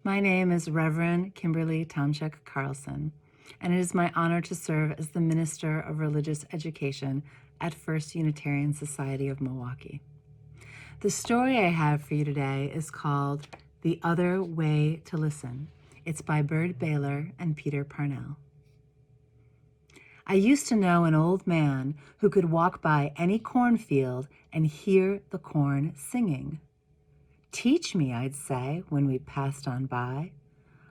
My name is Reverend Kimberlee Tomczak Carlson, and it is my honor to serve as the Minister of Religious Education at First Unitarian Society of Milwaukee. The story I have for you today is called The Other Way to Listen. It's by Bird Baylor and Peter Parnell. I used to know an old man who could walk by any cornfield and hear the corn singing. "Teach me," I'd say when we passed on by.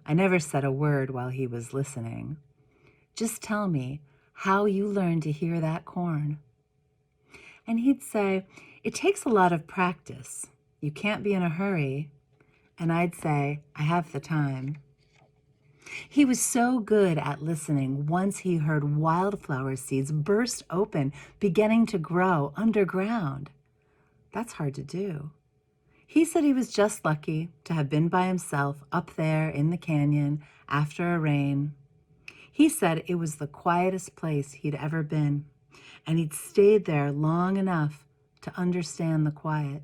I never said a word while he was listening. "Just tell me how you learned to hear that corn." And he'd say, "It takes a lot of practice. You can't be in a hurry." And I'd say, "I have the time." He was so good at listening once he heard wildflower seeds burst open, beginning to grow underground. That's hard to do. He said he was just lucky to have been by himself up there in the canyon after a rain. He said it was the quietest place he'd ever been, and he'd stayed there long enough to understand the quiet.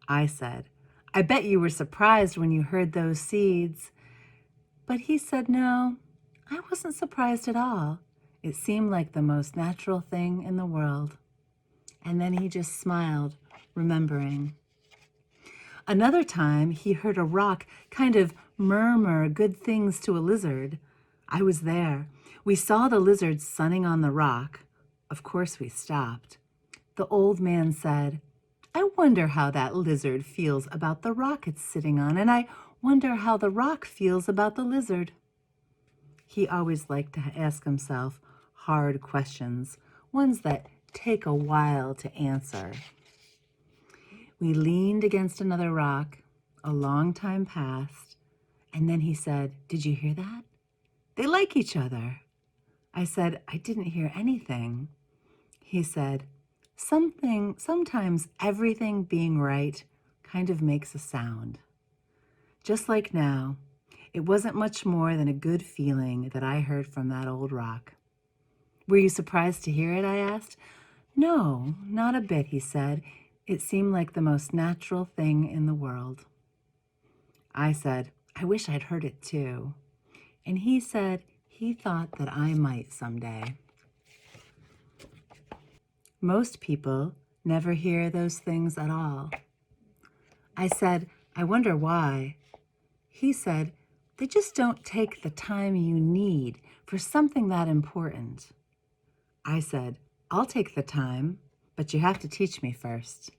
I said, "I bet you were surprised when you heard those seeds." But he said, "No, I wasn't surprised at all. It seemed like the most natural thing in the world." And then he just smiled, remembering. Another time, he heard a rock kind of murmur good things to a lizard. I was there. We saw the lizard sunning on the rock. Of course, we stopped. The old man said, "I wonder how that lizard feels about the rock it's sitting on, and I wonder how the rock feels about the lizard." He always liked to ask himself hard questions, ones that take a while to answer. We leaned against another rock. A long time passed, and then he said, "Did you hear that? They like each other." I said, "I didn't hear anything." He said, Sometimes everything being right kind of makes a sound." Just like now, it wasn't much more than a good feeling that I heard from that old rock. "Were you surprised to hear it?" I asked. "No, not a bit," he said. "It seemed like the most natural thing in the world." I said, "I wish I'd heard it too." And he said he thought that I might someday. Most people never hear those things at all. I said, "I wonder why." He said, "They just don't take the time you need for something that important." I said, "I'll take the time, but you have to teach me first."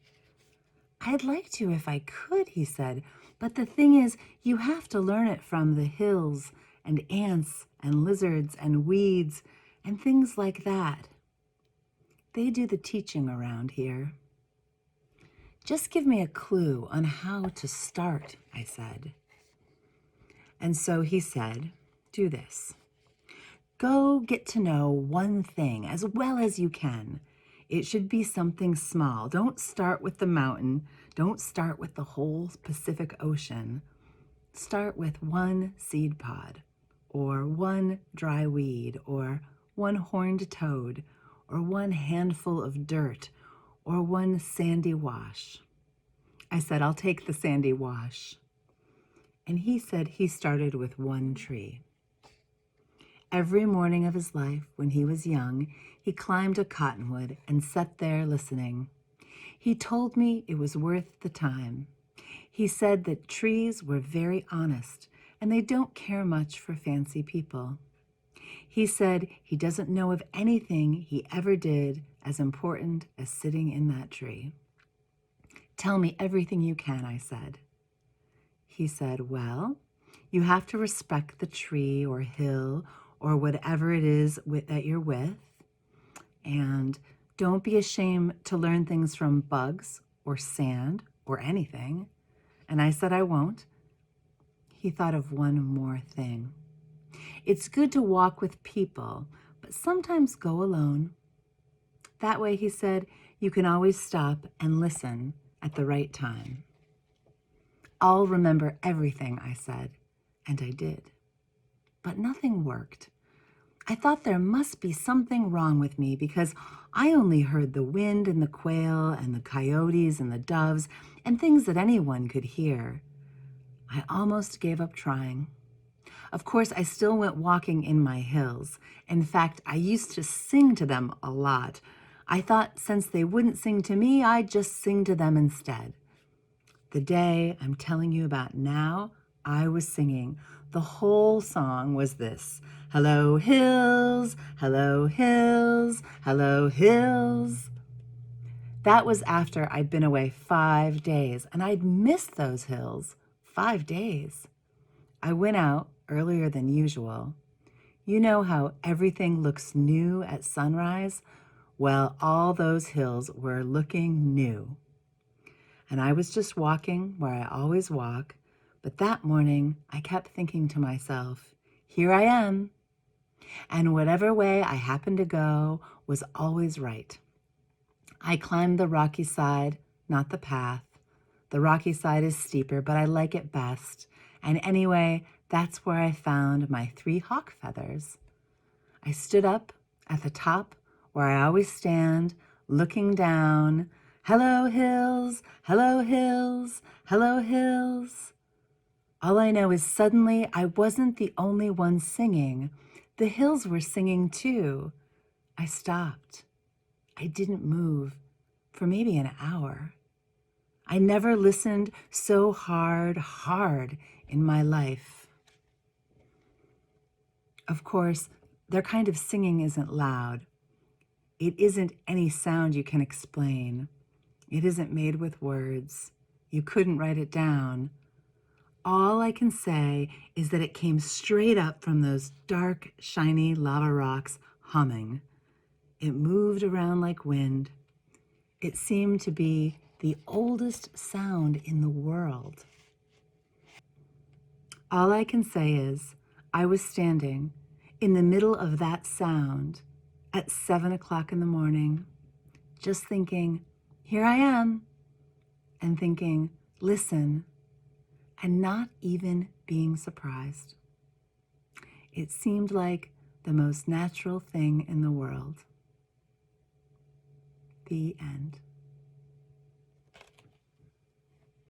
"I'd like to if I could," he said, "but the thing is, you have to learn it from the hills and ants and lizards and weeds and things like that. They do the teaching around here." "Just give me a clue on how to start," I said. And so he said, "Do this. Go get to know one thing as well as you can. It should be something small. Don't start with the mountain. Don't start with the whole Pacific Ocean. Start with one seed pod, or one dry weed, or one horned toad, or one handful of dirt, or one sandy wash." I said, "I'll take the sandy wash." And he said he started with one tree. Every morning of his life, when he was young, he climbed a cottonwood and sat there listening. He told me it was worth the time. He said that trees were very honest and they don't care much for fancy people. He said he doesn't know of anything he ever did as important as sitting in that tree. "Tell me everything you can," I said. He said, "Well, you have to respect the tree or hill or whatever it is that you're with. And don't be ashamed to learn things from bugs or sand or anything." And I said, "I won't." He thought of one more thing. "It's good to walk with people, but sometimes go alone. That way," he said, "you can always stop and listen at the right time." "I'll remember everything," I said, and I did. But nothing worked. I thought there must be something wrong with me because I only heard the wind and the quail and the coyotes and the doves and things that anyone could hear. I almost gave up trying. Of course, I still went walking in my hills. In fact, I used to sing to them a lot. I thought since they wouldn't sing to me, I'd just sing to them instead. The day I'm telling you about now, I was singing. The whole song was this: hello hills, hello hills, hello hills. That was after I'd been away 5 days, and I'd missed those hills. 5 days. I went out earlier than usual. You know how everything looks new at sunrise? Well, all those hills were looking new. And I was just walking where I always walk, but that morning I kept thinking to myself, here I am. And whatever way I happened to go was always right. I climbed the rocky side, not the path. The rocky side is steeper, but I like it best. And anyway, that's where I found my 3 hawk feathers. I stood up at the top where I always stand, looking down. Hello, hills, hello, hills, hello, hills. All I know is suddenly I wasn't the only one singing. The hills were singing too. I stopped. I didn't move for maybe an hour. I never listened so hard in my life. Of course, their kind of singing isn't loud. It isn't any sound you can explain. It isn't made with words. You couldn't write it down. All I can say is that it came straight up from those dark, shiny lava rocks, humming. It moved around like wind. It seemed to be the oldest sound in the world. All I can say is I was standing in the middle of that sound at 7 o'clock in the morning, just thinking, here I am, and thinking, listen, and not even being surprised. It seemed like the most natural thing in the world. The end.